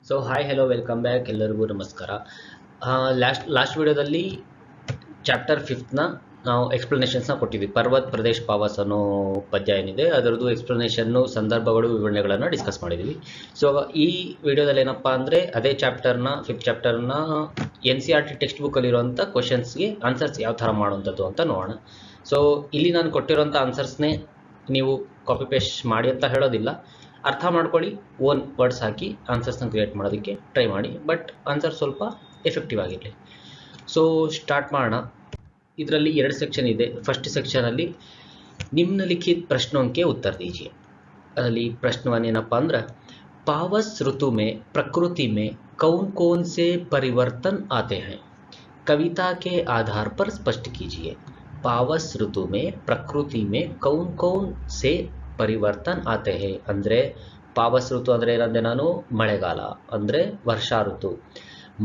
So hi hello welcome back, ಎಲ್ಲರಿಗೂ ನಮಸ್ಕಾರ. Last ವಿಡಿಯೋದಲ್ಲಿ ಚಾಪ್ಟರ್ 5ನ ನಾವು ಎಕ್ಸ್ಪ್ಲನೇಷನ್ಸ್ನ ಕೊಟ್ಟಿದ್ವಿ. ಪರ್ವತ್ ಪ್ರದೇಶ್ ಪಾವಸ್ ಅನ್ನೋ ಪದ್ಯ ಏನಿದೆ ಅದರದ್ದು ಎಕ್ಸ್ಪ್ಲನೇಷನ್ನು, ಸಂದರ್ಭಗಳು, ವಿವರಣೆಗಳನ್ನು ಡಿಸ್ಕಸ್ ಮಾಡಿದ್ವಿ. ಸೊ ಈ ವಿಡಿಯೋದಲ್ಲಿ ಏನಪ್ಪ ಅಂದರೆ ಅದೇ ಚಾಪ್ಟರ್ನ 5th ಚಾಪ್ಟರ್ನ NCERT ಟೆಕ್ಸ್ಟ್ ಬುಕ್ಕಲ್ಲಿರುವಂಥ ಕ್ವಶನ್ಸ್ಗೆ ಆನ್ಸರ್ಸ್ ಯಾವ ಥರ ಮಾಡುವಂಥದ್ದು ಅಂತ ನೋಡೋಣ. ಸೊ ಇಲ್ಲಿ ನಾನು ಕೊಟ್ಟಿರೋಂಥ ಆನ್ಸರ್ಸ್ನೇ ನೀವು ಕಾಪಿ ಪೇಸ್ಟ್ ಮಾಡಿ ಅಂತ ಹೇಳೋದಿಲ್ಲ, ಅರ್ಥ ಮಾಡ್ಕೊಳ್ಳಿ, ಓನ್ ವರ್ಡ್ಸ್ ಹಾಕಿ ಆನ್ಸರ್ಸ್ನ ಕ್ರಿಯೇಟ್ ಮಾಡೋದಕ್ಕೆ ಟ್ರೈ ಮಾಡಿ, ಬಟ್ ಆನ್ಸರ್ ಸ್ವಲ್ಪ ಎಫೆಕ್ಟಿವ್ ಆಗಿರಲಿ. ಸೊ ಸ್ಟಾರ್ಟ್ ಮಾಡೋಣ. ಇದರಲ್ಲಿ 2 ಸೆಕ್ಷನ್ ಇದೆ. ಫಸ್ಟ್ ಸೆಕ್ಷನಲ್ಲಿ ನಿಮ್ನಲಿಖಿತ प्रश्नों के उत्तर दीजिए. ಅದರಲ್ಲಿ प्रश्न 1 ಏನಪ್ಪ ಅಂದ್ರೆ, पावस ऋतु में प्रकृति में कौन कौन से परिवर्तन आते हैं, कविता के आधार पर स्पष्ट कीजिए. पावस ऋतु में प्रकृति में कौन कौन से ಪರಿವರ್ತನ್ ಆತೆ ಹೇ ಅಂದರೆ, ಪಾವಸ್ ಋತು ಅಂದರೆ ಏನಂದೆ ನಾನು, ಮಳೆಗಾಲ ಅಂದರೆ ವರ್ಷಾ ಋತು.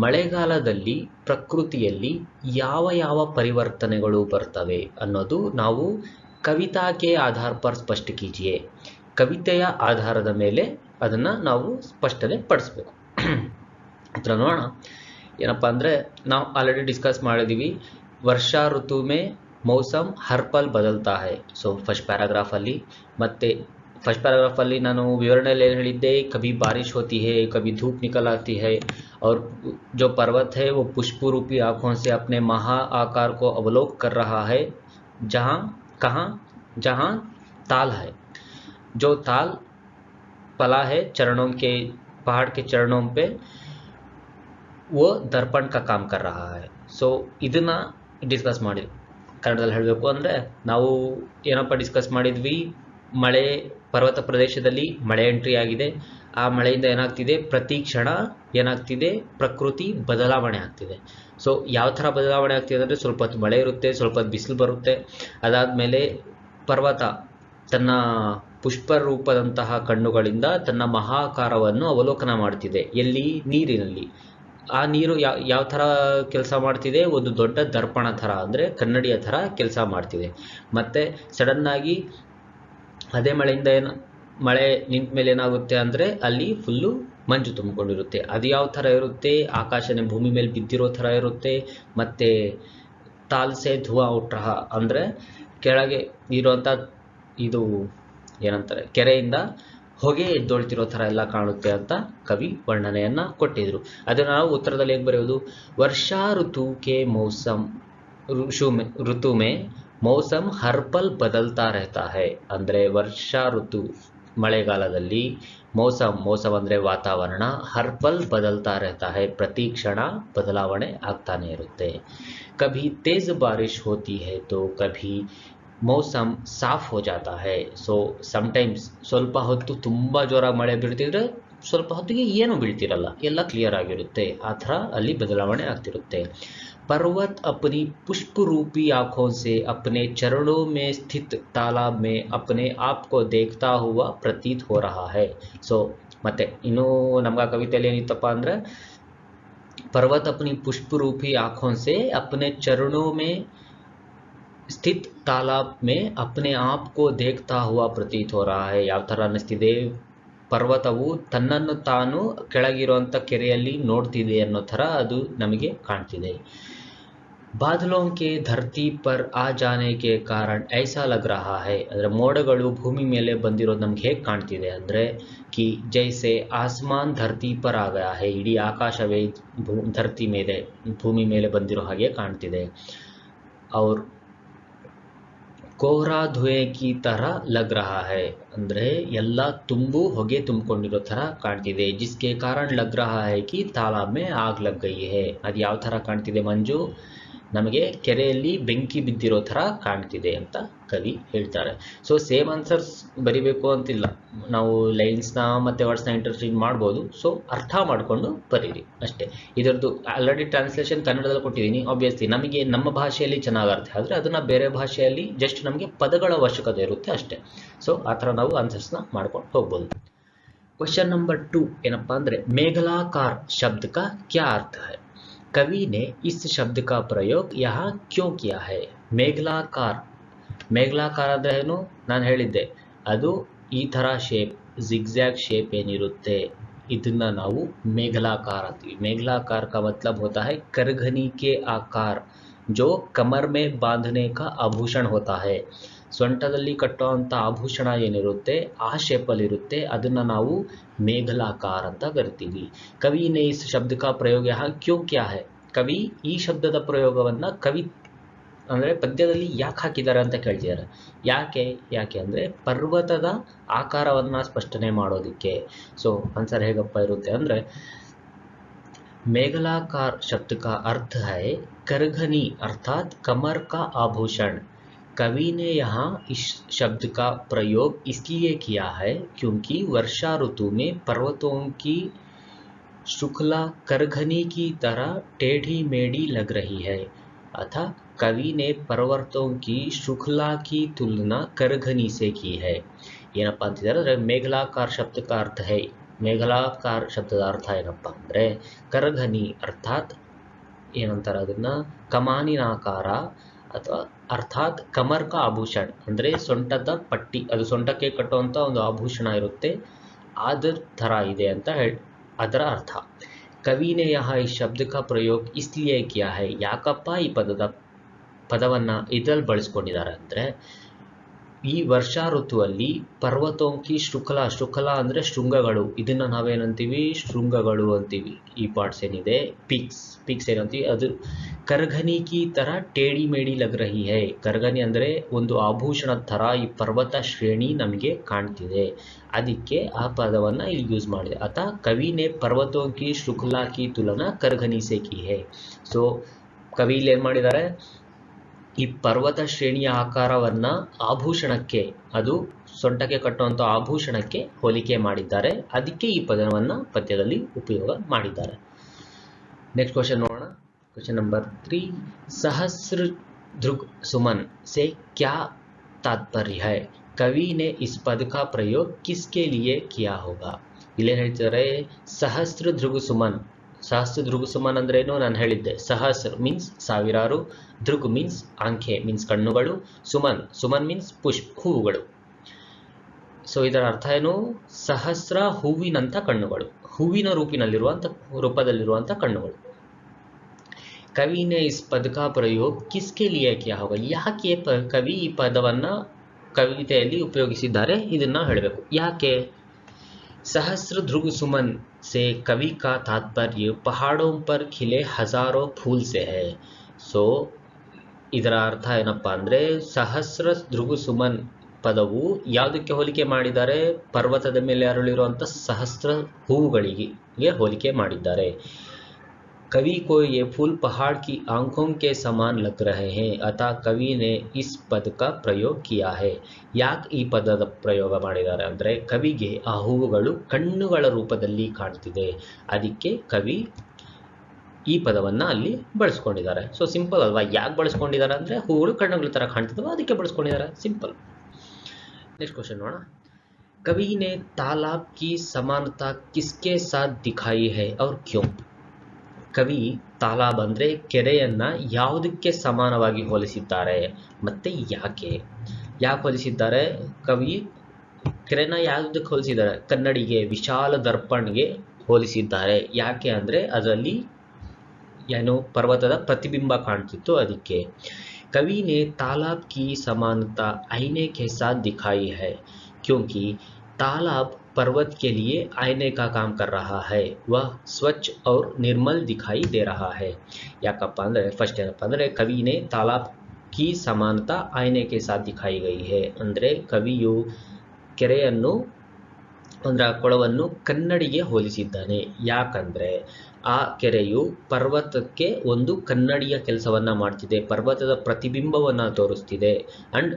ಮಳೆಗಾಲದಲ್ಲಿ ಪ್ರಕೃತಿಯಲ್ಲಿ ಯಾವ ಯಾವ ಪರಿವರ್ತನೆಗಳು ಬರ್ತವೆ ಅನ್ನೋದು ನಾವು ಕವಿತಾಕ್ಕೆ ಆಧಾರ ಪರ್ ಸ್ಪಷ್ಟ ಕೀಜಿಯೇ, ಕವಿತೆಯ ಆಧಾರದ ಮೇಲೆ ಅದನ್ನು ನಾವು ಸ್ಪಷ್ಟನೆ ಪಡಿಸ್ಬೇಕು. ಹತ್ರ ನೋಡೋಣ. ಏನಪ್ಪ ಅಂದರೆ, ನಾವು ಆಲ್ರೆಡಿ ಡಿಸ್ಕಸ್ ಮಾಡಿದ್ದೀವಿ, ವರ್ಷಾ ಋತು ಮೇ मौसम हर पल बदलता है. सो फर्स्ट पैराग्राफಲ್ಲಿ ಮತ್ತು फर्स्ट पैराग्राफಲ್ಲಿ ನಾನು विवरणेली ಏನು ಹೇಳಿದ್ದೆ, कभी बारिश होती है, कभी धूप निकल आती है, और जो पर्वत है वो पुष्प रूपी आँखों से अपने महा आकार को अवलोक कर रहा है, जहाँ कहाँ जहाँ ताल है, जो ताल पला है चरणों के, पहाड़ के चरणों पे वो दर्पण का काम कर रहा है. सो ಇದನ್ನು ಡಿಸ್ಕಸ್ ಮಾಡಿ. ಕನ್ನಡದಲ್ಲಿ ಹೇಳಬೇಕು ಅಂದರೆ ನಾವು ಏನಪ್ಪ ಡಿಸ್ಕಸ್ ಮಾಡಿದ್ವಿ, ಮಳೆ ಪರ್ವತ ಪ್ರದೇಶದಲ್ಲಿ ಮಳೆ ಎಂಟ್ರಿ ಆಗಿದೆ. ಆ ಮಳೆಯಿಂದ ಏನಾಗ್ತಿದೆ, ಪ್ರತಿ ಕ್ಷಣ ಏನಾಗ್ತಿದೆ, ಪ್ರಕೃತಿ ಬದಲಾವಣೆ ಆಗ್ತಿದೆ. ಸೊ ಯಾವ ಥರ ಬದಲಾವಣೆ ಆಗ್ತಿದೆ ಅಂದರೆ, ಸ್ವಲ್ಪ ಹೊತ್ತು ಮಳೆ ಇರುತ್ತೆ, ಸ್ವಲ್ಪ ಹೊತ್ತು ಬಿಸಿಲು ಬರುತ್ತೆ. ಅದಾದಮೇಲೆ ಪರ್ವತ ತನ್ನ ಪುಷ್ಪ ರೂಪದಂತಹ ಕಣ್ಣುಗಳಿಂದ ತನ್ನ ಮಹಾಕಾರವನ್ನು ಅವಲೋಕನ ಮಾಡ್ತಿದೆ. ಎಲ್ಲಿ? ನೀರಿನಲ್ಲಿ. ಆ ನೀರು ಯಾವ ಥರ ಕೆಲಸ ಮಾಡ್ತಿದೆ, ಒಂದು ದೊಡ್ಡ ದರ್ಪಣ ಥರ, ಅಂದರೆ ಕನ್ನಡಿಯ ಥರ ಕೆಲಸ ಮಾಡ್ತಿದೆ. ಮತ್ತು ಸಡನ್ನಾಗಿ ಅದೇ ಮಳೆಯಿಂದ ಮಳೆ ನಿಂತ ಮೇಲೆ ಏನಾಗುತ್ತೆ ಅಂದರೆ, ಅಲ್ಲಿ ಫುಲ್ಲು ಮಂಜು ತುಂಬಿಕೊಂಡಿರುತ್ತೆ. ಅದು ಯಾವ ಥರ ಇರುತ್ತೆ, ಆಕಾಶನೇ ಭೂಮಿ ಮೇಲೆ ಬಿದ್ದಿರೋ ಥರ ಇರುತ್ತೆ. ಮತ್ತು ತಾಲ್ಸೆ ಧುವಾ ಉಟ್ರಹ ಅಂದರೆ ಕೆಳಗೆ ಇರುವಂಥ ಇದು ಏನಂತಾರೆ, ಕೆರೆಯಿಂದ ಹೊಗೆ ಎದ್ದೊಳ್ತಿರೋ ಥರ ಎಲ್ಲ ಕಾಣುತ್ತೆ ಅಂತ ಕವಿ ವರ್ಣನೆಯನ್ನು ಕೊಟ್ಟಿದ್ರು. ಅದನ್ನು ನಾವು ಉತ್ತರದಲ್ಲಿ ಹೇಗೆ ಬರೆಯೋದು, ವರ್ಷಾ ಋತು ಕೆ ಮೌಸಮ್ ಋತು ಮೇ ಮೌಸಮ್ ಹರ್ ಪಲ್ ಬದಲ್ತಾ रहता है. ಅಂದರೆ ವರ್ಷಾ ಋತು ಮಳೆಗಾಲದಲ್ಲಿ ಮೌಸಮ್ ಅಂದರೆ ವಾತಾವರಣ, ಹರ್ ಪಲ್ ಬದಲ್ತಾ रहता है ಪ್ರತಿ ಕ್ಷಣ ಬದಲಾವಣೆ ಆಗ್ತಾನೆ ಇರುತ್ತೆ. ಕಭಿ ತೇಜ್ ಬಾರಿಶ್ ಹೋತಿ ಹೈ ತೋ ಕಭಿ ಮೌಸಮ್ ಸಾಫ್ ಹೋ ಜಾತಾ ಹೈ. ಸೊ ಸಮ್ಟೈಮ್ಸ್ ಸ್ವಲ್ಪ ಹೊತ್ತು ತುಂಬ ಜೋರಾಗಿ ಮಳೆ ಬೀಳ್ತಿದ್ರೆ, ಸ್ವಲ್ಪ ಹೊತ್ತಿಗೆ ಏನು ಬೀಳ್ತಿರಲ್ಲ, ಎಲ್ಲ ಕ್ಲಿಯರ್ ಆಗಿರುತ್ತೆ. ಆ ಥರ ಅಲ್ಲಿ ಬದಲಾವಣೆ ಆಗ್ತಿರುತ್ತೆ. पर्वत अपनी पुष्प रूपी आँखों से अपने चरणों में स्थित तालाब में अपने आप को देखता हुआ प्रतीत हो रहा है. ಸೊ ಮತ್ತೆ ಇನ್ನೂ ನಮ್ಗೆ ಆ ಕವಿತೆಯಲ್ಲಿ ಏನಿತ್ತಪ್ಪ ಅಂದರೆ, पर्वत अपनी पुष्प रूपी आँखों से अपने चरणों में स्थित तालाब में अपने आप को देखता हुआ प्रतीत हो रहा है. ಯಾವ ಥರ ಅನ್ನಿಸ್ತಿದೆ, ಪರ್ವತವು ತನ್ನನ್ನು ತಾನು ಕೆಳಗಿರುವಂಥ ಕೆರೆಯಲ್ಲಿ ನೋಡ್ತಿದೆ ಅನ್ನೋ ಥರ ಅದು ನಮಗೆ ಕಾಣ್ತಿದೆ. ಬಾದಲೋं के धरती पर आ जाने के कारण ऐसा लग रहा है. ಅಂದರೆ ಮೋಡಗಳು ಭೂಮಿ ಮೇಲೆ ಬಂದಿರೋದು ನಮ್ಗೆ ಹೇಗೆ ಕಾಣ್ತಿದೆ ಅಂದರೆ, ಕಿ ಜೈಸೆ ಆಸ್ಮಾನ್ ಧರ್ತಿ ಪರ್ ಆ ಗಯಾ ಹೈ, ಇಡೀ ಆಕಾಶವೇ ಧರ್ತಿ ಮೇಲೆ, ಭೂಮಿ ಮೇಲೆ ಬಂದಿರೋ ಹಾಗೆ ಕಾಣ್ತಿದೆ. ಅವ್ರ ಕೋಹರಾ ಧುವೆ ಕಿ ತರ ಲಗ್ ರಹಾ ಹೈ ಅಂದರೆ ಎಲ್ಲ ತುಂಬು ಹೊಗೆ ತುಂಬಿಕೊಂಡಿರೋ ಥರ ಕಾಣ್ತಿದೆ. ಜಿಸ್ಕೆ ಕಾರಣ ಲಗ್ ರಹಾ ಹೈ ಕಿ ತಾಲಾಬ್ ಮೇ ಆಗ್ ಲಗ್ ಗಯಿ ಹೈ. ಅದು ಯಾವ ಥರ ಕಾಣ್ತಿದೆ, ಮಂಜು ನಮಗೆ ಕೆರೆಯಲ್ಲಿ ಬೆಂಕಿ ಬಿದ್ದಿರೋ ಥರ ಕಾಣ್ತಿದೆ ಅಂತ ಕವಿ ಹೇಳ್ತಾರೆ. ಸೊ ಸೇಮ್ ಆನ್ಸರ್ಸ್ ಬರಿಬೇಕು ಅಂತಿಲ್ಲ, ನಾವು ಲೈನ್ಸ್ನ ಮತ್ತು ವರ್ಡ್ಸ್ನ ಇಂಟರ್ಚೇಂಜ್ ಮಾಡ್ಬೋದು. ಸೊ ಅರ್ಥ ಮಾಡಿಕೊಂಡು ಬರೀರಿ ಅಷ್ಟೇ. ಇದರದ್ದು ಆಲ್ರೆಡಿ ಟ್ರಾನ್ಸ್ಲೇಷನ್ ಕನ್ನಡದಲ್ಲಿ ಕೊಟ್ಟಿದ್ದೀನಿ. ಆಬ್ವಿಯಸ್ಲಿ ನಮಗೆ ನಮ್ಮ ಭಾಷೆಯಲ್ಲಿ ಚೆನ್ನಾಗಿ ಅರ್ಥ ಆದರೆ ಅದನ್ನು ಬೇರೆ ಭಾಷೆಯಲ್ಲಿ ಜಸ್ಟ್ ನಮಗೆ ಪದಗಳ ಅವಶ್ಯಕತೆ ಇರುತ್ತೆ ಅಷ್ಟೇ. ಸೊ ಆ ಥರ ನಾವು ಆನ್ಸರ್ಸ್ನ ಮಾಡ್ಕೊಂಡು ಹೋಗ್ಬೋದು. ಕ್ವೆಶ್ಚನ್ ನಂಬರ್ 2 ಏನಪ್ಪ ಅಂದರೆ, ಮೇಘಲಾಕಾರ ಶಬ್ದ का क्या अर्थ है, कवि ने इस शब्द का प्रयोग यहाँ क्यों किया है. ಮೇಘಲಾಕಾರ, ಮೇಘಲಾಕಾರ ಅಂದರೆ ಏನು ನಾನು ಹೇಳಿದ್ದೆ, ಅದು ಈ ಥರ ಶೇಪ್, ಜಿಗ್ಜ್ಯಾಗ್ ಶೇಪ್ ಏನಿರುತ್ತೆ ಇದನ್ನ ನಾವು मेघलाकार ಅಂತೀವಿ। मेघलाकार का मतलब होता है करघनी के आकार जो कमर में बांधने का आभूषण होता है। ಸೊಂಟದಲ್ಲಿ ಕಟ್ಟುವಂಥ ಆಭೂಷಣ ಏನಿರುತ್ತೆ ಆ ಶೇಪಲ್ಲಿ ಇರುತ್ತೆ, ಅದನ್ನು ನಾವು ಮೇಘಲಾಕಾರ ಅಂತ ಕರಿತೀವಿ। ಕವಿ ನೆ ಇಸ್ ಶಬ್ದ ಕಾ ಪ್ರಯೋಗ ಯಹಾ ಕ್ಯೂ ಕ್ಯಾ ಹೈ, ಕವಿ ಈ ಶಬ್ದದ ಪ್ರಯೋಗವನ್ನು ಕವಿ ಅಂದರೆ ಪದ್ಯದಲ್ಲಿ ಯಾಕೆ ಹಾಕಿದ್ದಾರೆ ಅಂತ ಕೇಳ್ತಿದ್ದಾರೆ। ಯಾಕೆ ಅಂದರೆ ಪರ್ವತದ ಆಕಾರವನ್ನು ಸ್ಪಷ್ಟನೆ ಮಾಡೋದಕ್ಕೆ। ಸೊ ಆನ್ಸರ್ ಹೇಗಪ್ಪ ಇರುತ್ತೆ ಅಂದರೆ मेघलाकार शब्द का अर्थ है करघनी अर्थात कमर का आभूषण। कवि ने यहाँ इस शब्द का प्रयोग इसलिए किया है क्योंकि वर्षा ऋतु में पर्वतों की श्रृंखला करघनी की तरह टेढ़ी मेढ़ी लग रही है। अतः कवि ने पर्वतों की श्रृंखला की तुलना करघनी से की है। ಏನಪ್ಪ ಅಂತಿದ್ದಾರೆ मेघलाकार शब्द का अर्थ है, मेघलाकार ಶಬ್ದದ ಅರ್ಥ ಏನಪ್ಪ ಅಂದರೆ करघनी ಅರ್ಥಾತ್ ಏನಂತಾರೆ ಅದನ್ನು ಕಮಾನಿನಾಕಾರ ಅಥವಾ ಅರ್ಥಾತ್ ಕಮರ್ ಕಾ ಆಭೂಷಣ ಅಂದರೆ ಸೊಂಟದ ಪಟ್ಟಿ, ಅದು ಸೊಂಟಕ್ಕೆ ಕಟ್ಟುವಂಥ ಒಂದು ಆಭೂಷಣ ಇರುತ್ತೆ, ಅದರ ಥರ ಇದೆ ಅಂತ ಅದರ ಅರ್ಥ। ಕವಿನೇ ಯಹ ಈ ಶಬ್ದ ಕಾ ಪ್ರಯೋಗ ಇಸ್ಲಿಯೇ ಕಿಯಾ ಹೈ, ಯಾಕಪ್ಪ ಈ ಪದವನ್ನು ಇದರಲ್ಲಿ ಬಳಸ್ಕೊಂಡಿದ್ದಾರೆ ಅಂದರೆ ಈ ವರ್ಷಾ ಋತುವಲ್ಲಿ ಪರ್ವತೋಂಕಿ ಶೃಂಖಲ ಅಂದರೆ ಶೃಂಗಗಳು, ಇದನ್ನು ನಾವೇನಂತೀವಿ ಶೃಂಗಗಳು ಅಂತೀವಿ। ಈ ಪಾರ್ಟ್ಸ್ ಏನಿದೆ ಪೀಕ್ಸ್ ಏನಂತೀವಿ ಅದು करघनी की तरह टेढ़ी मेढ़ी लग रही है। करघनी ಅಂದರೆ ಒಂದು ಆಭೂಷಣದ ಥರ ಈ ಪರ್ವತ ಶ್ರೇಣಿ ನಮಗೆ ಕಾಣ್ತಿದೆ, ಅದಕ್ಕೆ ಆ ಪದವನ್ನು ಇಲ್ಲಿ ಯೂಸ್ ಮಾಡಿದೆ। ಅತಃ ಕವಿ ನೆ ಪರ್ವತೋं की श्रृंखला की तुलना करघनी से की है। ಸೊ ಕವಿ ಇಲ್ಲಿ ಏನು ಮಾಡಿದ್ದಾರೆ, ಈ ಪರ್ವತ ಶ್ರೇಣಿಯ ಆಕಾರವನ್ನು ಆಭೂಷಣಕ್ಕೆ, ಅದು ಸೊಂಟಕ್ಕೆ ಕಟ್ಟುವಂಥ ಆಭೂಷಣಕ್ಕೆ ಹೋಲಿಕೆ ಮಾಡಿದ್ದಾರೆ, ಅದಕ್ಕೆ ಈ ಪದವನ್ನು ಪದ್ಯದಲ್ಲಿ ಉಪಯೋಗ ಮಾಡಿದ್ದಾರೆ। नेक्स्ट क्वेश्चन ನೋಡೋಣ। क्वेश्चन नंबर 3, सहस्रदृग सुमन से क्या तात्पर्य है? कवि ने इस पद का प्रयोग किसके लिए किया होगा? ಇಲ್ಲಿ ಹೇಳ್ತಾರೆ ಸಹಸ್ರದೃಗ್ ಸುಮನ್। ಸಹಸ್ರದೃಗ್ ಸುಮನ್ ಅಂದ್ರೇನು ನಾನು ಹೇಳಿದ್ದೆ, ಸಹಸ್ರ ಮೀನ್ಸ್ ಸಾವಿರಾರು, ದೃಗ್ ಮೀನ್ಸ್ ಆಂಖೆ ಮೀನ್ಸ್ ಕಣ್ಣುಗಳು, ಸುಮನ್ ಮೀನ್ಸ್ ಹೂವುಗಳು। ಸೊ ಇದರ ಅರ್ಥ ಏನು, ಸಹಸ್ರ ಹೂವಿನಂಥ ಕಣ್ಣುಗಳು, ಹೂವಿನ ರೂಪದಲ್ಲಿರುವಂಥ ಕಣ್ಣುಗಳು। कवि ने इस पद का प्रयोग किसके लिए किया होगा? ಯಾಕೆ ಕವಿ ಈ ಪದವನ್ನು ಕವಿತೆಯಲ್ಲಿ ಉಪಯೋಗಿಸಿದ್ದಾರೆ ಇದನ್ನು ಹೇಳಬೇಕು। ಯಾಕೆ सहस्रदृग सुमन से कवि का तात्पर्य पहाड़ों पर खिले हजारों फूल से है। ಸೊ ಇದರ ಅರ್ಥ ಏನಪ್ಪ ಅಂದರೆ ಸಹಸ್ರದೃಗ್ ಸುಮನ್ ಪದವು ಯಾವುದಕ್ಕೆ ಹೋಲಿಕೆ ಮಾಡಿದ್ದಾರೆ, ಪರ್ವತದ ಮೇಲೆ ಅರಳಿರುವಂಥ ಸಹಸ್ರ ಹೂವುಗಳಿಗೆ ಹೋಲಿಕೆ ಮಾಡಿದ್ದಾರೆ। कवि को ये फूल पहाड़ की आंखों के समान लग रहे हैं, अतः कवि ने इस पद का प्रयोग किया है। ಯಾಕೆ ಈ ಪದದ ಪ್ರಯೋಗ ಮಾಡಿದ್ದಾರೆ ಅಂದರೆ ಕವಿಗೆ ಆ ಹೂವುಗಳು ಕಣ್ಣುಗಳ ರೂಪದಲ್ಲಿ ಕಾಣ್ತಿದೆ, ಅದಕ್ಕೆ ಕವಿ ಈ ಪದವನ್ನು ಅಲ್ಲಿ ಬಳಸ್ಕೊಂಡಿದ್ದಾರೆ। ಸೊ ಸಿಂಪಲ್ ಅಲ್ವಾ, ಯಾಕೆ ಬಳಸ್ಕೊಂಡಿದ್ದಾರೆ ಅಂದರೆ ಹೂವುಗಳು ಕಣ್ಣುಗಳ ಥರ ಕಾಣ್ತಿದ್ವು, ಅದಕ್ಕೆ ಬಳಸ್ಕೊಂಡಿದ್ದಾರೆ, ಸಿಂಪಲ್। नेक्स्ट क्वेश्चन ನೋಡೋಣ। कवि ने तालाब की समानता किसके साथ दिखाई है और क्यों? ಕವಿ ತಾಲಾಬ್ ಅಂದರೆ ಕೆರೆಯನ್ನು ಯಾವುದಕ್ಕೆ ಸಮಾನವಾಗಿ ಹೋಲಿಸಿದ್ದಾರೆ ಮತ್ತು ಯಾಕೆ ಹೋಲಿಸಿದ್ದಾರೆ? ಕವಿ ಕೆರೆನ ಯಾವುದಕ್ಕೆ ಹೋಲಿಸಿದ್ದಾರೆ? ಕನ್ನಡಿಗೆ, ವಿಶಾಲ ದರ್ಪಣ್ಗೆ ಹೋಲಿಸಿದ್ದಾರೆ। ಯಾಕೆ ಅಂದರೆ ಅದರಲ್ಲಿ ಏನು ಪರ್ವತದ ಪ್ರತಿಬಿಂಬ ಕಾಣ್ತಿತ್ತು, ಅದಕ್ಕೆ। कवि ने तालाब की समानता आईने के साथ दिखाई है क्योंकि तालाब पर्वत के लिए आईने का काम कर रहा है, वह स्वच्छ और निर्मल दिखाई दे रहा है। ಯಾಕಪ್ಪ ಅಂದರೆ ಫಸ್ಟ್ ಏನಪ್ಪ ಅಂದರೆ ಕವಿ ने तालाब की समानता आईने के साथ दिखाई गई है ಅಂದರೆ ಕವಿಯು ಕೆರೆಯನ್ನು ಅಂದರೆ ಆ ಕೊಳವನ್ನು ಕನ್ನಡಿಗೆ ಹೋಲಿಸಿದ್ದಾನೆ। ಯಾಕಂದರೆ ಆ ಕೆರೆಯು ಪರ್ವತಕ್ಕೆ ಒಂದು ಕನ್ನಡಿಯ ಕೆಲಸವನ್ನು ಮಾಡ್ತಿದೆ, ಪರ್ವತದ ಪ್ರತಿಬಿಂಬವನ್ನು ತೋರಿಸ್ತಿದೆ, ಆ್ಯಂಡ್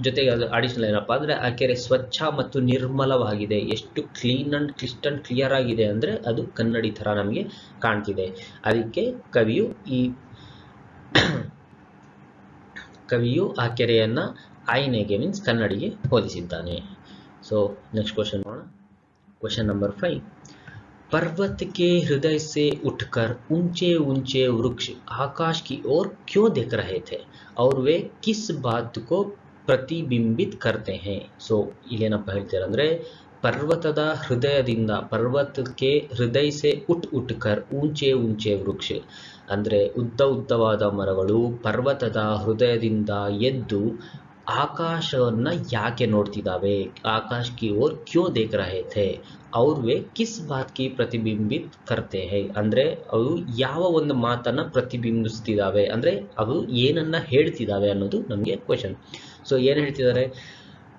ಜೊತೆಗೆ ಅದು ಅಡಿಷನಲ್ ಏನಪ್ಪ ಅಂದರೆ ಆ ಕೆರೆ ಸ್ವಚ್ಛ ಮತ್ತು ನಿರ್ಮಲವಾಗಿದೆ, ಎಷ್ಟು ಕ್ಲೀನ್ ಆ್ಯಂಡ್ ಕ್ರಿಸ್ಟಲ್ ಕ್ಲಿಯರ್ ಆಗಿದೆ ಅಂದರೆ ಅದು ಕನ್ನಡಿ ಥರ ನಮಗೆ ಕಾಣ್ತಿದೆ, ಅದಕ್ಕೆ ಕವಿಯು ಆ ಕೆರೆಯನ್ನು ಆಯ್ನೆಗೆ ಮೀನ್ಸ್ ಕನ್ನಡಿಗೆ ಹೋಲಿಸಿದ್ದಾನೆ। ಸೊ ನೆಕ್ಸ್ಟ್ ಕ್ವೆಶ್ಚನ್ ನೋಡೋಣ। क्वेश्चन नंबर 5, पर्वत के हृदय से उठकर ऊंचे ऊंचे वृक्ष आकाश की ओर क्यों देख रहे थे और वे किस बात को ಪ್ರತಿಬಿಂಬಿತ್ करते हैं? ಸೊ ಇಲ್ಲೇನಪ್ಪ ಹೇಳ್ತಾರೆ ಅಂದರೆ पर्वतದ ಹೃದಯದಿಂದ ಪರ್ವತಕ್ಕೆ ಹೃದಯ से उठ उठ कर ऊंचे ऊंचे वृक्ष ಅಂದರೆ ಉದ್ದವಾದ ಮರಗಳು ಪರ್ವತದ ಹೃದಯದಿಂದ ಎದ್ದು ಆಕಾಶವನ್ನ ಯಾಕೆ ನೋಡ್ತಿದ್ದಾವೆ, ಆಕಾಶ की ओर क्यों देख रहे थे और वे किस बात की प्रतिबिंबित करते हैं ಅಂದ್ರೆ ಅವು ಯಾವ ಒಂದು ಮಾತನ್ನ ಪ್ರತಿಬಿಂಬಿಸ್ತಿದ್ದಾವೆ, ಅಂದ್ರೆ ಅವು ಏನನ್ನ ಹೇಳ್ತಿದ್ದಾವೆ ಅನ್ನೋದು ನಮಗೆ ಕ್ವೆಶ್ಚನ್. ಸೊ ಏನು ಹೇಳ್ತಿದ್ದಾರೆ,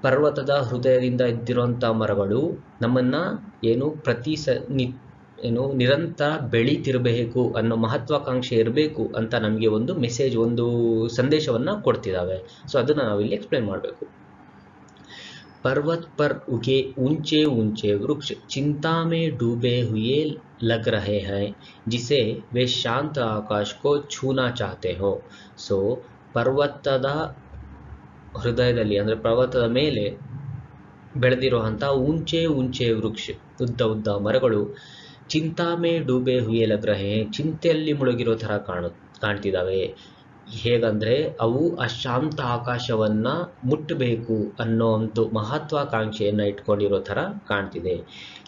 ಪರ್ವತದ ಹೃದಯದಿಂದ ಎದ್ದಿರುವಂಥ ಮರಗಳು ನಮ್ಮನ್ನ ಏನು ನಿರಂತರ ಬೆಳೀತಿರಬೇಕು ಅನ್ನೋ ಮಹತ್ವಾಕಾಂಕ್ಷೆ ಇರಬೇಕು ಅಂತ ನಮಗೆ ಒಂದು ಮೆಸೇಜ್, ಒಂದು ಸಂದೇಶವನ್ನ ಕೊಡ್ತಿದ್ದಾವೆ. ಸೊ ಅದನ್ನ ನಾವಿಲ್ಲಿ ಎಕ್ಸ್ಪ್ಲೈನ್ ಮಾಡಬೇಕು. पर्वत पर उगे ऊंचे ऊंचे वृक्ष चिंता में डूबे हुए लग रहे हैं जिसे वे शांत आकाश को छूना चाहते हो. ಸೊ ಪರ್ವತದ ಹೃದಯದಲ್ಲಿ ಅಂದರೆ ಪರ್ವತದ ಮೇಲೆ ಬೆಳೆದಿರುವಂಥ ಊಂಚೆ ಊಂಚೆ ವೃಕ್ಷ ಉದ್ದ ಮರಗಳು ಚಿಂತಾಮೆ ಡೂಬೆ ಹುಯೆ ಲಗ್ ರಹೆ, ಚಿಂತೆಯಲ್ಲಿ ಮುಳುಗಿರೋ ಥರ ಕಾಣ್ತಿದ್ದಾವೆ. ಹೇಗಂದ್ರೆ ಅವು ಅಶಾಂತ ಆಕಾಶವನ್ನ ಮುಟ್ಟಬೇಕು ಅನ್ನೋ ಒಂದು ಮಹತ್ವಾಕಾಂಕ್ಷೆಯನ್ನ ಇಟ್ಕೊಂಡಿರೋ ಥರ ಕಾಣ್ತಿದೆ.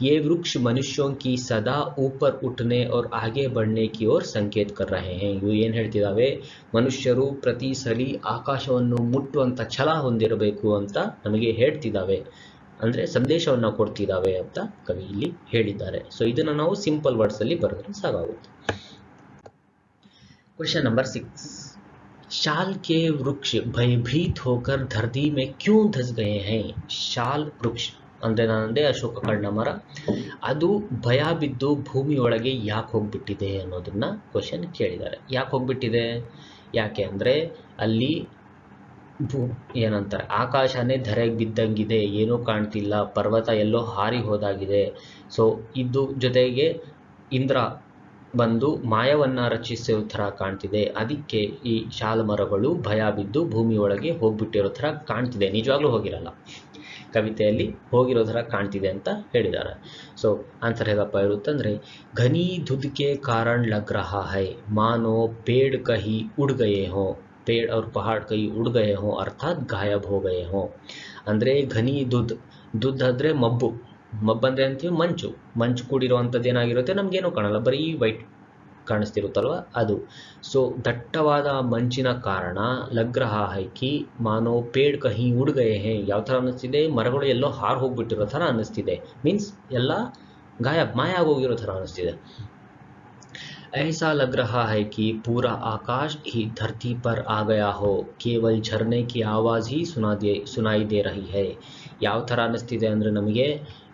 ये वृक्ष मनुष्यों की सदा ऊपर उठने और आगे बढ़ने की ओर संकेत कर रहे हैं. ಇವು ಏನು ಹೇಳ್ತಿದ್ದಾವೆ, ಮನುಷ್ಯರು ಪ್ರತಿ ಸಲಿ ಆಕಾಶವನ್ನು ಮುಟ್ಟುವಂಥ ಛಲ ಹೊಂದಿರಬೇಕು ಅಂತ ನಮಗೆ ಹೇಳ್ತಿದ್ದಾವೆ, ಅಂದರೆ ಸಂದೇಶವನ್ನು ಕೊಡ್ತಿದ್ದಾವೆ ಅಂತ ಕವಿ ಇಲ್ಲಿ ಹೇಳಿದ್ದಾರೆ. ಸೊ ಇದನ್ನು ನಾವು ಸಿಂಪಲ್ ವರ್ಡ್ಸಲ್ಲಿ ಬರೆದ್ರೆ ಸಾಕಾಗುತ್ತೆ. क्वेश्चन नंबर 6, शाल के वृक्ष भयभीत होकर धरती में क्यों धस गए हैं. शाल वृक्ष ಅಂದರೆ ನಾನಂದೆ ಅಶೋಕ ಕಳ್ಳ ಮರ, ಅದು ಭಯ ಬಿದ್ದು ಭೂಮಿಯೊಳಗೆ ಯಾಕೆ ಹೋಗ್ಬಿಟ್ಟಿದೆ ಅನ್ನೋದನ್ನ ಕ್ವಶನ್ ಕೇಳಿದ್ದಾರೆ. ಯಾಕೆ ಹೋಗ್ಬಿಟ್ಟಿದೆ, ಯಾಕೆ ಅಂದರೆ ಅಲ್ಲಿ ಏನಂತಾರೆ ಆಕಾಶನೇ ಧರೆಗೆ ಬಿದ್ದಂಗಿದೆ, ಏನೂ ಕಾಣ್ತಿಲ್ಲ, ಪರ್ವತ ಎಲ್ಲೋ ಹಾರಿ ಹೋದಾಗಿದೆ. ಸೊ ಇದು ಜೊತೆಗೆ ಇಂದ್ರ ಬಂದು ಮಾಯವನ್ನ ರಚಿಸೋ ಥರ ಕಾಣ್ತಿದೆ. ಅದಕ್ಕೆ ಈ ಶಾಲ ಮರಗಳು ಭಯ ಬಿದ್ದು ಭೂಮಿಯೊಳಗೆ ಹೋಗ್ಬಿಟ್ಟಿರೋ ಥರ ಕಾಣ್ತಿದೆ. ನಿಜವಾಗ್ಲೂ ಹೋಗಿರಲ್ಲ, ಕವಿತೆಯಲ್ಲಿ ಹೋಗಿರೋ ಥರ ಕಾಣ್ತಿದೆ ಅಂತ ಹೇಳಿದ್ದಾರೆ. ಸೊ ಆನ್ಸರ್ ಹೇಗಪ್ಪ ಇರುತ್ತಂದ್ರೆ, ಘನಿ ಧುದ್ ಕೆ ಕಾರಣ ಲಗ್ ರಹಾ ಹೈ ಮಾನೋ ಪೇಡ್ ಕಹಿ ಉಡ್ ಗಯೆ ಹೋ, ಪೇಡ್ और पहाड़ कहीं उड़ गए हो अर्थात गायब हो गए हो. ಅಂದರೆ ಘನಿ ದುದ್ ಅಂದರೆ ಮಬ್ಬು ಅಂದ್ರೆ ಅಂತೀವಿ ಮಂಚು ಕೂಡಿರುವಂಥದ್ದು ಏನಾಗಿರುತ್ತೆ, ನಮಗೇನೂ ಕಾಣಲ್ಲ, ಬರೀ ವೈಟ್ ಕಾಣಿಸ್ತಿರುತ್ತಲ್ವ ಅದು. ಸೊ ದಟ್ಟವಾದ ಮಂಚಿನ ಕಾರಣ ಲಗ್ರಹ ಹೈಕಿ ಮಾನೋ ಪೇಡ್ ಕಹಿ ಉಡ್ಗಯೇ ಹೇ, ಯಾವ ಥರ ಅನ್ನಿಸ್ತಿದೆ, ಮರಗಳು ಎಲ್ಲೋ ಹಾರು ಹೋಗ್ಬಿಟ್ಟಿರೋ ಥರ ಅನ್ನಿಸ್ತಿದೆ, ಮೀನ್ಸ್ ಎಲ್ಲ ಮಾಯ ಆಗೋಗಿರೋ ಥರ ಅನ್ನಿಸ್ತಿದೆ. ऐसा लग रहा है कि पूरा आकाश ही धरती पर आ गया हो, केवल झरने की आवाज़ ही सुनाई दे रही है. ಯಾವ ಥರ ಅನ್ನಿಸ್ತಿದೆ ಅಂದರೆ ನಮಗೆ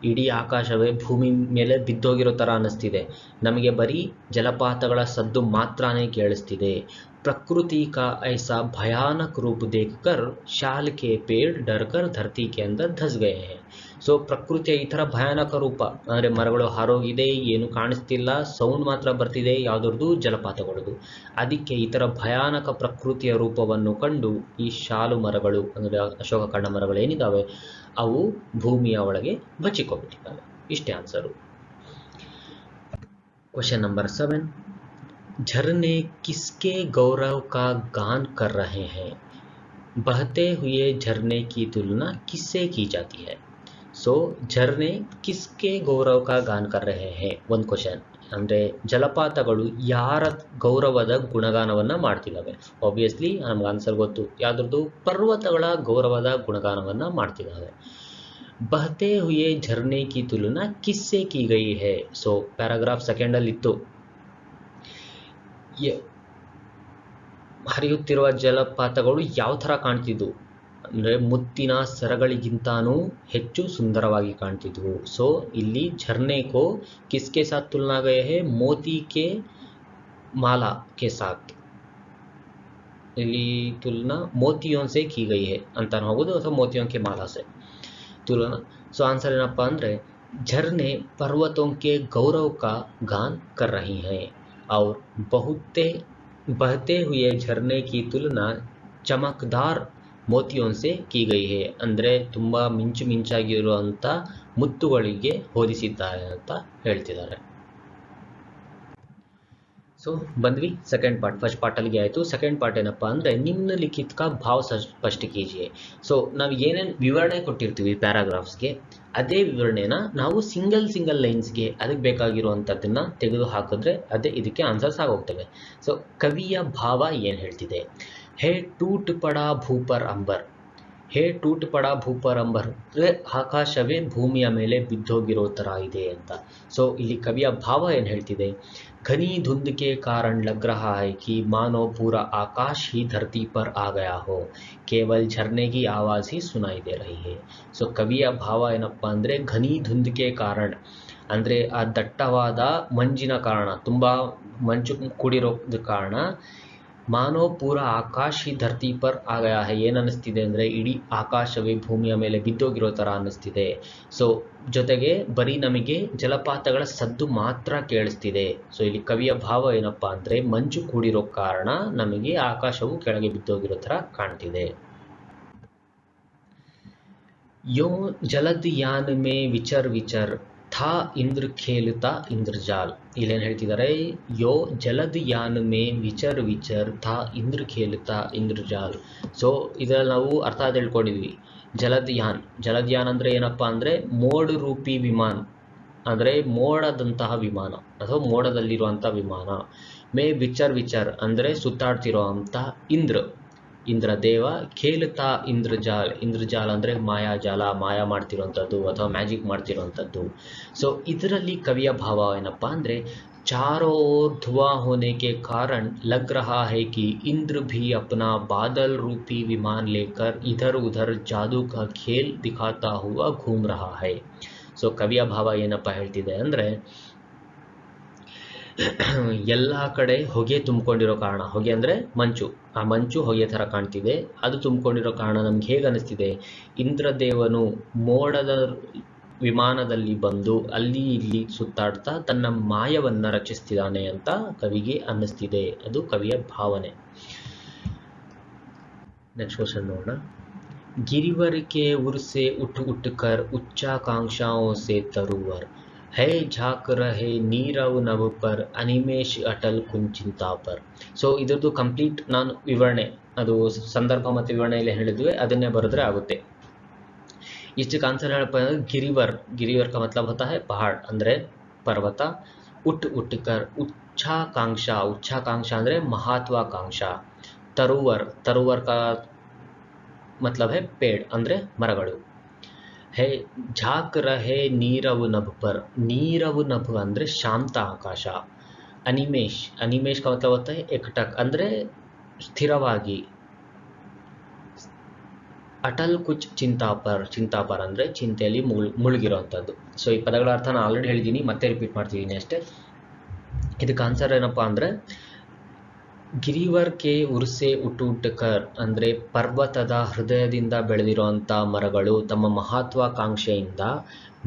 ಇಡೀ ಆಕಾಶವೇ ಭೂಮಿ ಮೇಲೆ ಬಿದ್ದೋಗಿರೋ ಥರ ಅನ್ನಿಸ್ತಿದೆ, ನಮಗೆ ಬರೀ ಜಲಪಾತಗಳ ಸದ್ದು ಮಾತ್ರನೇ ಕೇಳಿಸ್ತಿದೆ. प्रकृति का ऐसा भयानक रूप देखकर शाल के पेड़ डरकर धरती के अंदर धस गए हैं. ಸೊ ಪ್ರಕೃತಿಯ ಈ ಥರ ಭಯಾನಕ ರೂಪ ಅಂದರೆ ಮರಗಳು ಹಾರೋಗಿದೆ, ಏನು ಕಾಣಿಸ್ತಿಲ್ಲ, ಸೌಂಡ್ ಮಾತ್ರ ಬರ್ತಿದೆ ಯಾವುದ್ರದ್ದು, ಜಲಪಾತಗಳದು. ಅದಕ್ಕೆ ಈ ಥರ ಭಯಾನಕ ಪ್ರಕೃತಿಯ ರೂಪವನ್ನು ಕಂಡು ಈ ಶಾಲು ಮರಗಳು ಅಂದರೆ ಅಶೋಕ ಕಣ್ಣ ಮರಗಳು ಏನಿದ್ದಾವೆ ಅವು ಭೂಮಿಯ ಒಳಗೆ ಬಚ್ಚಿಕೊಂಡ್ಬಿಟ್ಟಿದ್ದಾವೆ. ಇಷ್ಟೇ ಆನ್ಸರು. क्वेश्चन नंबर 7, झरने किसके गौरव का गान कर रहे हैं. बहते हुए झरने की तुलना किससे की जाती है. ಸೊ ಝರ್ನೆ ಕಿಸ್ಕೆ ಗೌರವ ಕಾ ಗಾನ್ ಕರ್ ರಹೆ ಹೇ, ಒಂದು ಕ್ವಶನ್. ಅಂದರೆ ಜಲಪಾತಗಳು ಯಾರ ಗೌರವದ ಗುಣಗಾನವನ್ನು ಮಾಡ್ತಿದ್ದಾವೆ. ಆಬ್ವಿಯಸ್ಲಿ ನಮ್ಗೆ ಆನ್ಸರ್ ಗೊತ್ತು, ಯಾವುದ್ರದ್ದು, ಪರ್ವತಗಳ ಗೌರವದ ಗುಣಗಾನವನ್ನು ಮಾಡ್ತಿದ್ದಾವೆ. ಬಹತೆ ಹುಯೆ ಝರ್ನೆ ಕಿ ತುಲನಾ ಕಿಸ್ಸೆ ಕಿ ಗೈ ಹೇ. ಸೊ ಪ್ಯಾರಾಗ್ರಾಫ್ ಸೆಕೆಂಡಲ್ಲಿತ್ತು, ಹರಿಯುತ್ತಿರುವ ಜಲಪಾತಗಳು ಯಾವ ಥರ ಕಾಣ್ತಿದ್ವು ಅಂದರೆ ಮುತ್ತಿನ ಸರಗಳಿಗಿಂತಾನೂ ಹೆಚ್ಚು ಸುಂದರವಾಗಿ ಕಾಣ್ತಿದ್ವು. ಸೊ ಇಲ್ಲಿ ಝರ್ನೆ ಕೋ ಕಿಸ್ಕೆ ಸಾಥ್ ತುಲನಾ ಗಯೆ ಹೇ, ಮೋತಿ ಕೆ ಮಾಲಾ ಕೆ ಸಾಥ್. ಇಲ್ಲಿ ತುಲನಾ ಮೋತಿಯೋಂ ಸೆ ಕಿ ಗೈ ಹೇ ಅಂತ ಹೋಗೋದು, ಅಥವಾ ಮೋತಿಯೋಂ ಕೆ ಮಾಲಾ ಸೆ ತುಲನಾ. ಸೊ ಆನ್ಸರ್ ಏನಪ್ಪ ಅಂದರೆ, झरने पर्वतों के गौरव का गान कर रही हैं और बहते हुए झरने की तुलना चमकदार ಮೋತಿಯೋನ್ ಸೆ ಕಿ ಗೈ ಹೇ. ಅಂದರೆ ತುಂಬ ಮಿಂಚಾಗಿರುವಂಥ ಮುತ್ತುಗಳಿಗೆ ಹೋಲಿಸಿದ್ದಾರೆ ಅಂತ ಹೇಳ್ತಿದ್ದಾರೆ. ಸೊ ಬಂದ್ವಿ ಸೆಕೆಂಡ್ ಪಾರ್ಟ್. ಫಸ್ಟ್ ಪಾರ್ಟಲ್ಲಿಗೆ ಆಯಿತು. ಸೆಕೆಂಡ್ ಪಾರ್ಟ್ ಏನಪ್ಪ ಅಂದರೆ ನಿಮ್ನಲಿಖಿತ ಕಾ ಭಾವ ಸ್ಪಷ್ಟ ಕೀಜಿಯೇ. ಸೊ ನಾವು ಏನೇನು ವಿವರಣೆ ಕೊಟ್ಟಿರ್ತೀವಿ ಪ್ಯಾರಾಗ್ರಾಫ್ಸ್ಗೆ, ಅದೇ ವಿವರಣೆನ ನಾವು ಸಿಂಗಲ್ ಲೈನ್ಸ್ಗೆ ಅದಕ್ಕೆ ಬೇಕಾಗಿರುವಂಥದ್ದನ್ನು ತೆಗೆದು ಹಾಕಿದ್ರೆ ಅದೇ ಇದಕ್ಕೆ ಆನ್ಸರ್ಸ್ ಆಗೋಗ್ತವೆ. ಸೊ ಕವಿಯ ಭಾವ ಏನು ಹೇಳ್ತಿದೆ, ಹೇ ಟೂಟ್ ಪಡಾ ಭೂಪರ್ ಅಂಬರ್. ಹೇ ಟೂಟ್ ಪಡಾ ಭೂಪರ್ ಅಂಬರ್ ಅಂದರೆ ಆಕಾಶವೇ ಭೂಮಿಯ ಮೇಲೆ ಬಿದ್ದೋಗಿರೋ ಥರ ಇದೆ ಅಂತ. ಸೊ ಇಲ್ಲಿ ಕವಿಯ ಭಾವ ಏನು ಹೇಳ್ತಿದೆ, घनी धुंध के कारण लग रहा है कि मानो पूरा आकाश ही धरती पर आ गया हो, केवल झरने की आवाज़ ही सुनाई दे रही है. ಸೊ ಕವಿಯ ಭಾವ ಏನಪ್ಪ ಅಂದರೆ ಘನಿ ಧುಂದ್ಗೆ ಕಾರಣ ಅಂದರೆ ಆ ದಟ್ಟವಾದ ಮಂಜಿನ ಕಾರಣ, ತುಂಬ ಮಂಜು ಕೂಡಿರೋದ ಕಾರಣ, ಮಾನೋ ಪೂರ ಆಕಾಶ ಈ ಧರ್ತಿ ಪರ್ ಆಗಯ ಹೈ, ಏನು ಅನ್ನಿಸ್ತಿದೆ ಅಂದರೆ ಇಡೀ ಆಕಾಶವೇ ಭೂಮಿಯ ಮೇಲೆ ಬಿದ್ದೋಗಿರೋ ಥರ ಅನ್ನಿಸ್ತಿದೆ. ಸೊ ಜೊತೆಗೆ ಬರೀ ನಮಗೆ ಜಲಪಾತಗಳ ಸದ್ದು ಮಾತ್ರ ಕೇಳಿಸ್ತಿದೆ. ಸೊ ಇಲ್ಲಿ ಕವಿಯ ಭಾವ ಏನಪ್ಪ ಅಂದರೆ ಮಂಜು ಕೂಡಿರೋ ಕಾರಣ ನಮಗೆ ಆಕಾಶವು ಕೆಳಗೆ ಬಿದ್ದೋಗಿರೋ ಥರ ಕಾಣ್ತಿದೆ. ಯೋ ಜಲದ್ ಯಾನ್ ಮೇ ವಿಚರ್ ವಿಚರ್ ಥಾ ಇಂದ್ರ ಖೇಲ್ತಾ ಇಂದ್ರಜಾಲ್. ಇಲ್ಲೇನು ಹೇಳ್ತಿದ್ದಾರೆ, ಯೋ ಜಲದ್ ಯಾನ್ ಮೇ ವಿಚರ್ ವಿಚರ್ ಥಾ ಇಂದ್ರ ಖೇಲ್ತಾ ಇಂದ್ರಜಾಲ್. ಸೊ ಇದರಲ್ಲಿ ನಾವು ಅರ್ಥ ತಿಳ್ಕೊಂಡಿದ್ವಿ. ಜಲದ್ ಯಾನ್ ಅಂದರೆ ಏನಪ್ಪ ಅಂದರೆ ಮೋಡ ರೂಪಿ ವಿಮಾನ, ಅಂದರೆ ಮೋಡದಂತಹ ವಿಮಾನ ಅಥವಾ ಮೋಡದಲ್ಲಿರುವಂಥ ವಿಮಾನ. ಮೇ ವಿಚರ್ ಅಂದರೆ ಸುತ್ತಾಡ್ತಿರೋ ಅಂಥ ಇಂದ್ರ ದೇವ. ಖೇಲ್ತಾ ಇಂದ್ರಜಾಲ್ ಅಂದರೆ ಮಾಯಾಜಾಲ, ಮಾಯ ಮಾಡ್ತಿರೋಂಥದ್ದು ಅಥವಾ ಮ್ಯಾಜಿಕ್ ಮಾಡ್ತಿರೋಂಥದ್ದು. ಸೊ ಇದರಲ್ಲಿ ಕವಿಯ ಭಾವ ಏನಪ್ಪ ಅಂದರೆ चारों ओर धुआं होने के कारण लग रहा है कि इंद्र भी अपना बादल रूपी विमान लेकर इधर उधर जादू का खेल दिखाता हुआ घूम रहा है. ಸೊ ಕವಿಯ ಭಾವ ಏನಪ್ಪ ಹೇಳ್ತಿದೆ ಅಂದರೆ ಎಲ್ಲ ಕಡೆ ಹೊಗೆ ತುಂಬಿಕೊಂಡಿರೋ ಕಾರಣ, ಹೊಗೆ ಅಂದರೆ ಮಂಚು, ಆ ಮಂಚು ಹೊಗೆ ಥರ ಕಾಣ್ತಿದೆ. ಅದು ತುಂಬಿಕೊಂಡಿರೋ ಕಾರಣ ನಮ್ಗೆ ಹೇಗೆ ಅನ್ನಿಸ್ತಿದೆ, ಇಂದ್ರದೇವನು ಮೋಡದ ವಿಮಾನದಲ್ಲಿ ಬಂದು ಅಲ್ಲಿ ಇಲ್ಲಿ ಸುತ್ತಾಡ್ತಾ ತನ್ನ ಮಾಯವನ್ನು ರಚಿಸ್ತಿದ್ದಾನೆ ಅಂತ ಕವಿಗೆ ಅನ್ನಿಸ್ತಿದೆ. ಅದು ಕವಿಯ ಭಾವನೆ. ನೆಕ್ಸ್ಟ್ ಕ್ವಶನ್ ನೋಡೋಣ. गिरिवर के उर से उठ उठ कर उच्चाकांक्षाओं से तरुवर है झाक रहे नीरव नभ पर अनिमेश अटल ಕುಂಚಿಂತಾ ಪರ್. ಸೊ ಇದರದ್ದು ಕಂಪ್ಲೀಟ್ ನಾನು ವಿವರಣೆ, ಅದು ಸಂದರ್ಭ ಮತ್ತು ವಿವರಣೆಯಲ್ಲಿ ಹೇಳಿದ್ವಿ, ಅದನ್ನೇ ಬರೆದ್ರೆ ಆಗುತ್ತೆ. इसका आंसर है गिरिवर का मतलब होता है पहाड़ ಅಂದರೆ ಪರ್ವತ. उठ उठ कर उच्चाकांक्षा ಅಂದರೆ ಮಹತ್ವಾಕಾಂಕ್ಷಾ. तरुवर का मतलब है पेड़ ಅಂದರೆ ಮರಗಳು. है झाक रहे नीरव नभ पर, नीरव नभ ಅಂದರೆ ಶಾಂತ ಆಕಾಶ. अनिमेश का मतलब होता है एकटक ಅಂದರೆ ಸ್ಥಿರವಾಗಿ. ಅಟಲ್ ಕುಚ್ ಚಿಂತಾಪರ್ ಅಂದರೆ ಚಿಂತೆಯಲ್ಲಿ ಮುಳುಗಿರೋವಂಥದ್ದು. ಸೊ ಈ ಪದಗಳ ಅರ್ಥ ನಾನು ಆಲ್ರೆಡಿ ಹೇಳಿದ್ದೀನಿ, ಮತ್ತೆ ರಿಪೀಟ್ ಮಾಡ್ತಿದ್ದೀನಿ ಅಷ್ಟೇ. ಇದಕ್ಕೆ ಆನ್ಸರ್ ಏನಪ್ಪ ಅಂದರೆ ಗಿರಿವರ್ ಕೆ ಉರ್ಸೆ ಉಟ್ಟುಕರ್ ಅಂದರೆ ಪರ್ವತದ ಹೃದಯದಿಂದ ಬೆಳೆದಿರುವಂಥ ಮರಗಳು ತಮ್ಮ ಮಹತ್ವಾಕಾಂಕ್ಷೆಯಿಂದ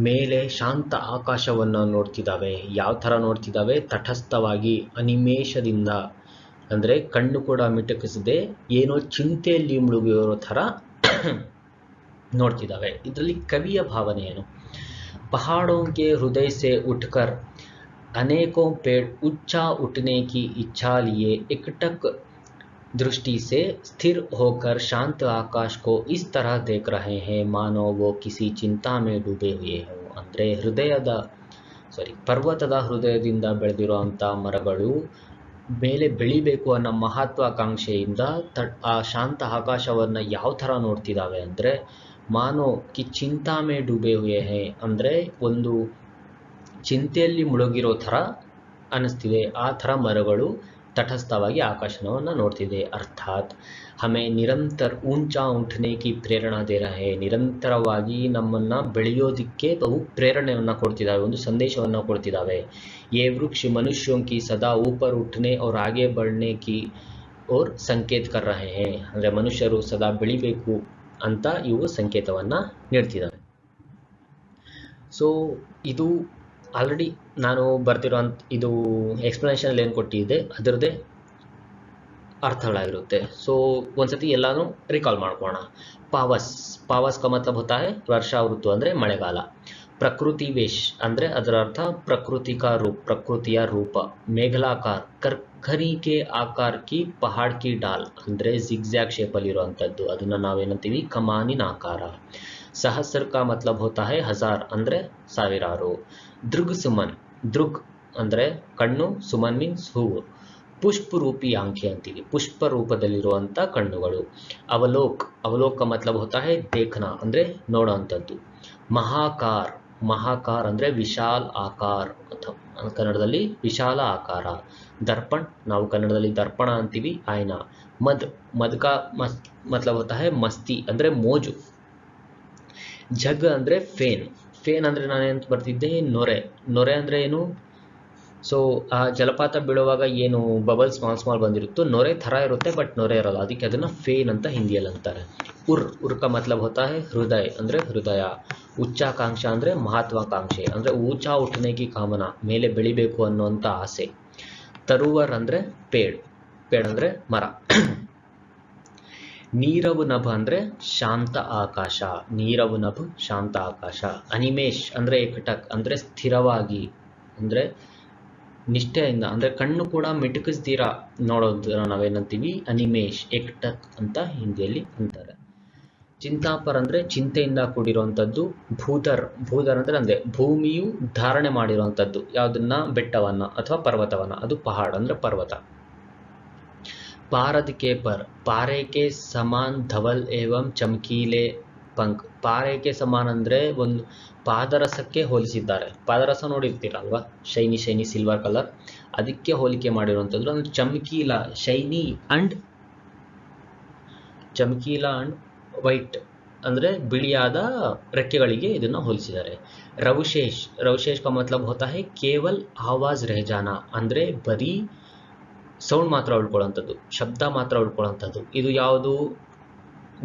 ಮೇಲೆ ಶಾಂತ ಆಕಾಶವನ್ನು ನೋಡ್ತಿದ್ದಾವೆ. ಯಾವ ಥರ ನೋಡ್ತಿದ್ದಾವೆ, ತಟಸ್ಥವಾಗಿ, ಅನಿಮೇಷದಿಂದ ಅಂದರೆ ಕಣ್ಣು ಕೂಡ ಮಿಟಕಿಸದೆ ಏನೋ ಚಿಂತೆಯಲ್ಲಿ ಮುಳುಗಿರೋ ಥರ ನೋಡ್ತಿದ್ದಾವೆ. ಇದರಲ್ಲಿ ಕವಿಯ ಭಾವನೆ ಏನು, पहाड़ों के हृदय से उठकर अनेकों पेड़ ऊंचा उठने की इच्छा लिए एकटक दृष्टि से स्थिर होकर शांत आकाश को इस तरह देख रहे हैं मानो वो किसी चिंता में डूबे हुए हो. ಅಂದರೆ ಪರ್ವತದ ಹೃದಯದಿಂದ ಬೆಳೆದಿರುವಂಥ ಮರಗಳು ಮೇಲೆ ಬೆಳಿಬೇಕು ಅನ್ನೋ ಮಹತ್ವಾಕಾಂಕ್ಷೆಯಿಂದ ಆ ಶಾಂತ ಆಕಾಶವನ್ನು ಯಾವ ಥರ ನೋಡ್ತಿದ್ದಾವೆ ಅಂದರೆ ಮಾನೋ ಕಿ ಚಿಂತಾ ಮೇ ಡೂಬೆ ಹುಯೆ ಹೇ ಅಂದರೆ ಒಂದು ಚಿಂತೆಯಲ್ಲಿ ಮುಳುಗಿರೋ ಥರ ಅನ್ನಿಸ್ತಿದೆ. ಆ ಥರ ಮರಗಳು ತಟಸ್ಥವಾಗಿ ಆಕಾಶವನ್ನು ನೋಡ್ತಿದೆ. ಅರ್ಥಾತ್ ಹಮೇ ನಿರಂತರ ಊಂಚಾ ಉಂಠನೆ ಕಿ ಪ್ರೇರಣಾ ದೇ ರಹೆ, ನಿರಂತರವಾಗಿ ನಮ್ಮನ್ನು ಬೆಳೆಯೋದಕ್ಕೆ ಅವು ಪ್ರೇರಣೆಯನ್ನು ಕೊಡ್ತಿದ್ದಾವೆ, ಒಂದು ಸಂದೇಶವನ್ನು ಕೊಡ್ತಿದ್ದಾವೆ. ये वृक्ष मनुष्यों की सदा ऊपर उठने और आगे बढ़ने की ओर संकेत कर रहे हैं. ಅಂದರೆ ಮನುಷ್ಯರು ಸದಾ ಬೆಳಿಬೇಕು ಅಂತ ಇವು ಸಂಕೇತವನ್ನು ನೀಡ್ತಿದ್ದಾವೆ. ಸೊ ಇದು ಆಲ್ರೆಡಿ ನಾನು ಬರ್ತಿರೋಂಥ ಇದು ಎಕ್ಸ್ಪ್ಲನೇಷನಲ್ಲಿ ಏನು ಕೊಟ್ಟಿದೆ ಅದರದ್ದೇ ಅರ್ಥಗಳಾಗಿರುತ್ತೆ. ಸೊ ಒಂದ್ಸತಿ ಎಲ್ಲಾನು ರಿಕಾಲ್ ಮಾಡ್ಕೋಣ. ಪಾವಸ್ का मतलब होता है ವರ್ಷಾ ಋತು ಅಂದರೆ ಮಳೆಗಾಲ. ಪ್ರಕೃತಿ ವೇಶ್ ಅಂದರೆ ಅದರ ಅರ್ಥ ಪ್ರಕೃತಿಯ ರೂಪ. ಮೇಘಲಾಕಾರ್ ಕರ್ಕರಿ ಆಕಾರ ಕಿ ಪಹಾಡ್ ಕಿ ಡಾಲ್ ಅಂದರೆ ಜಿಗ್ಜ್ಯಾಗ್ ಶೇಪಲ್ಲಿ ಇರುವಂಥದ್ದು, ಅದನ್ನು ನಾವೇನಂತೀವಿ ಕಮಾನಿನ ಆಕಾರ. ಸಹಸ್ರ ಕಾ ಮತ್ಲಬ್ ಹೋತಾ ಹೈ ಹಜಾರ್ ಅಂದರೆ ಸಾವಿರಾರು. ದೃಗ್ ಸುಮನ್, ದೃಗ್ ಅಂದರೆ ಕಣ್ಣು, ಸುಮನ್ ಮೀನ್ಸ್ ಹೂವು. ಪುಷ್ಪ ರೂಪಿ ಆಂಖೆ ಅಂತೀವಿ, ಪುಷ್ಪ ರೂಪದಲ್ಲಿರುವಂಥ ಕಣ್ಣುಗಳು. ಅವಲೋಕ್ ಕಾ ಮತ್ಲಬ್ ಹೋತಾ ಹೈ ದೇಖ್ನಾ ಅಂದರೆ ನೋಡೋವಂಥದ್ದು. ಮಹಾಕಾರ್ ಅಂದರೆ ವಿಶಾಲ್ ಆಕಾರ ಅಥವಾ ಕನ್ನಡದಲ್ಲಿ ವಿಶಾಲ ಆಕಾರ. ದರ್ಪಣ್ ನಾವು ಕನ್ನಡದಲ್ಲಿ ದರ್ಪಣ ಅಂತೀವಿ, ಆಯ್ನಾ. ಮದ್ ಕಾ ಮತ್ಲಬ್ ಹೋತಾ ಹೈ ಮಸ್ತಿ ಅಂದರೆ ಮೋಜು. ಝಗ್ ಅಂದರೆ ಫೇನ್ ಅಂದರೆ ನಾನೇನು ಬರ್ತಿದ್ದೆ ನೊರೆ ಅಂದರೆ ಏನು? ಸೊ ಆ ಜಲಪಾತ ಬೀಳುವಾಗ ಏನು ಬಬಲ್ ಸ್ಮಾಲ್ ಬಂದಿರುತ್ತೋ ನೊರೆ ಥರ ಇರುತ್ತೆ, ಬಟ್ ನೊರೆ ಇರಲ್ಲ, ಅದಕ್ಕೆ ಅದನ್ನು ಫೇನ್ ಅಂತ ಹಿಂದಿಯಲ್ಲಿ ಅಂತಾರೆ. ಉರ್ ಕಾ ಮತ್ಲಬ್ ಹೋತಾ ಹೈ ಹೃದಯ ಅಂದರೆ ಹೃದಯ. ಉಚ್ಚಾಕಾಂಕ್ಷ ಅಂದರೆ ಮಹತ್ವಾಕಾಂಕ್ಷೆ ಅಂದರೆ ಊಂಚಾ ಉಠನೆ ಕಿ ಕಾಮನಾ, ಮೇಲೆ ಬೆಳಿಬೇಕು ಅನ್ನುವಂಥ ಆಸೆ. ತರುವರ್ ಅಂದರೆ ಪೇಡ್ ಅಂದರೆ ಮರ. ನೀರವ್ ನಭ್ ಅಂದರೆ ಶಾಂತ ಆಕಾಶ, ಶಾಂತ ಆಕಾಶ. ಅನಿಮೇಶ್ ಅಂದರೆ ಏಕಟಕ್ ಅಂದರೆ ಸ್ಥಿರವಾಗಿ ಅಂದರೆ ನಿಷ್ಠೆಯಿಂದ ಅಂದರೆ ಕಣ್ಣು ಕೂಡ ಮಿಟುಕಿಸ್ತೀರಾ ನೋಡೋದನ್ನ ನಾವೇನಂತೀವಿ ಅನಿಮೇಶ್, ಏಕಟಕ್ ಅಂತ ಹಿಂದಿಯಲ್ಲಿ ಅಂತಾರೆ. ಚಿಂತಾಪರ್ ಅಂದರೆ ಚಿಂತೆಯಿಂದ ಕೂಡಿರುವಂಥದ್ದು. ಭೂಧರ್ ಅಂದರೆ ಭೂಮಿಯು ಧಾರಣೆ ಮಾಡಿರುವಂಥದ್ದು ಯಾವುದನ್ನ, ಬೆಟ್ಟವನ್ನ ಅಥವಾ ಪರ್ವತವನ್ನ, ಅದು ಪಹಾಡ್ ಅಂದರೆ ಪರ್ವತ. ಪಾರದ್ ಕೆ ಪರ್, ಪಾರೆ ಕೆ ಸಮಾನ್ ಧವಲ್ ಏವಂ ಚಮಕೀಲೆ ಪಂಕ್. ಪಾರೆ ಕೆ ಸಮಾನ್ ಅಂದರೆ ಒಂದು ಪಾದರಸಕ್ಕೆ ಹೋಲಿಸಿದ್ದಾರೆ. ಪಾದರಸ ನೋಡಿರ್ತೀರಲ್ವಾ, ಶೈನಿ ಸಿಲ್ವರ್ ಕಲರ್, ಅದಕ್ಕೆ ಹೋಲಿಕೆ ಮಾಡಿರುವಂಥದ್ದು. ಅಂದ್ರೆ ಚಮಕೀಲ ಅಂಡ್ ವೈಟ್ ಅಂದರೆ ಬಿಳಿಯಾದ ರೆಕ್ಕೆಗಳಿಗೆ ಇದನ್ನು ಹೋಲಿಸಿದ್ದಾರೆ. ರವಶೇಷ್ ಕಾ ಮತ್ಲಬ್ ಹೋತಾ ಹೈ ಕೇವಲ್ ಆವಾಜ್ ರಹಜಾನಾ ಅಂದರೆ ಬರೀ ಸೌಂಡ್ ಮಾತ್ರ ಉಳ್ಕೊಳ್ಳೋಂಥದ್ದು, ಶಬ್ದ ಮಾತ್ರ ಉಳ್ಕೊಳ್ಳೋಂಥದ್ದು. ಇದು ಯಾವುದು?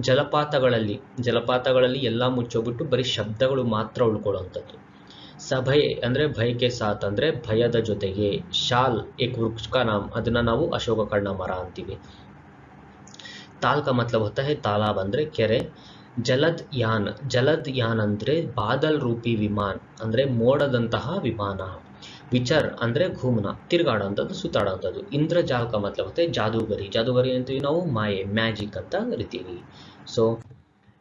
ಜಲಪಾತಗಳಲ್ಲಿ ಎಲ್ಲ ಮುಚ್ಚೋಗ್ಬಿಟ್ಟು ಬರೀ ಶಬ್ದಗಳು ಮಾತ್ರ ಉಳ್ಕೊಳ್ಳೋಂಥದ್ದು. ಸಭಯ ಅಂದರೆ ಭಯಕ್ಕೆ ಸಾಥ್ ಅಂದರೆ ಭಯದ ಜೊತೆಗೆ. ಶಾಲ್ ಏಕ್ ವೃಕ್ಷ ಕಾ ನಾಮ್, ಅದನ್ನ ನಾವು ಅಶೋಕ ಕಣ್ಣ ಮರ ಅಂತೀವಿ. ತಾಲ್ ಕಾ ಮತ್ಲಬ್ ಹೋತಾ ಹೈ ತಾಲಾಬ್ ಅಂದರೆ ಕೆರೆ. ಜಲದ್ ಯಾನ್ ಅಂದರೆ ಬಾದಲ್ ರೂಪಿ ವಿಮಾನ್ ಅಂದರೆ ಮೋಡದಂತಹ ವಿಮಾನ. ವಿಚರ್ ಅಂದರೆ ಘೂಮ್ನ, ತಿರುಗಾಡೋಂಥದ್ದು, ಸುತ್ತಾಡೋಂಥದ್ದು. ಇಂದ್ರಜಾಲ್ ಕಾ ಮತ್ಲಬ್ ಹೋತಾ ಹೈ ಜಾದೂಗರಿ ಅಂತೀವಿ ನಾವು, ಮಾಯೆ ಮ್ಯಾಜಿಕ್ ಅಂತ ಕರಿತೀವಿ. ಸೊ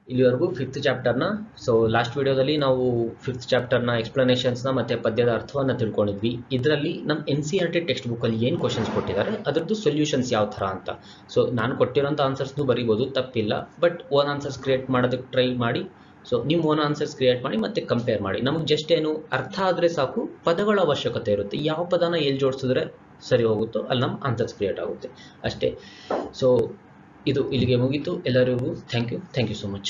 ಇಲ್ಲಿವರೆಗೂ ಫಿಫ್ತ್ ಚಾಪ್ಟರ್ನ, ಸೊ ಲಾಸ್ಟ್ ವಿಡಿಯೋದಲ್ಲಿ ನಾವು ಫಿಫ್ತ್ ಚಾಪ್ಟರ್ನ ಎಕ್ಸ್ಪ್ಲನೇಷನ್ಸ್ನ ಮತ್ತು ಪದ್ಯದ ಅರ್ಥವನ್ನು ತಿಳ್ಕೊಂಡಿದ್ವಿ. ಇದರಲ್ಲಿ ನಮ್ಮ NCERT ಟೆಕ್ಸ್ಟ್ ಬುಕ್ಕಲ್ಲಿ ಏನು ಕ್ವಶನ್ಸ್ ಕೊಟ್ಟಿದ್ದಾರೆ ಅದರದ್ದು ಸೊಲ್ಯೂಷನ್ಸ್ ಯಾವ ಥರ ಅಂತ. ಸೊ ನಾನು ಕೊಟ್ಟಿರೋಂಥ ಆನ್ಸರ್ಸ್ನು ಬರೀಬೋದು, ತಪ್ಪಿಲ್ಲ, ಬಟ್ ಓನ್ ಆನ್ಸರ್ಸ್ ಕ್ರಿಯೇಟ್ ಮಾಡೋದಕ್ಕೆ ಟ್ರೈ ಮಾಡಿ. ಸೊ ನಿಮ್ಮ ಓನ್ ಆನ್ಸರ್ಸ್ ಕ್ರಿಯೇಟ್ ಮಾಡಿ ಮತ್ತು ಕಂಪೇರ್ ಮಾಡಿ. ನಮಗೆ ಜಸ್ಟ್ ಏನು ಅರ್ಥ ಆದರೆ ಸಾಕು, ಪದಗಳ ಅವಶ್ಯಕತೆ ಇರುತ್ತೆ. ಯಾವ ಪದನ ಎಲ್ಲಿ ಜೋಡಿಸಿದ್ರೆ ಸರಿ ಹೋಗುತ್ತೋ ಅಲ್ಲಿ ನಮ್ಮ ಆನ್ಸರ್ಸ್ ಕ್ರಿಯೇಟ್ ಆಗುತ್ತೆ ಅಷ್ಟೇ. ಸೊ ಇದು ಇಲ್ಲಿಗೆ ಮುಗೀತು. ಎಲ್ಲರಿಗೂ ಥ್ಯಾಂಕ್ ಯು ಸೊ ಮಚ್.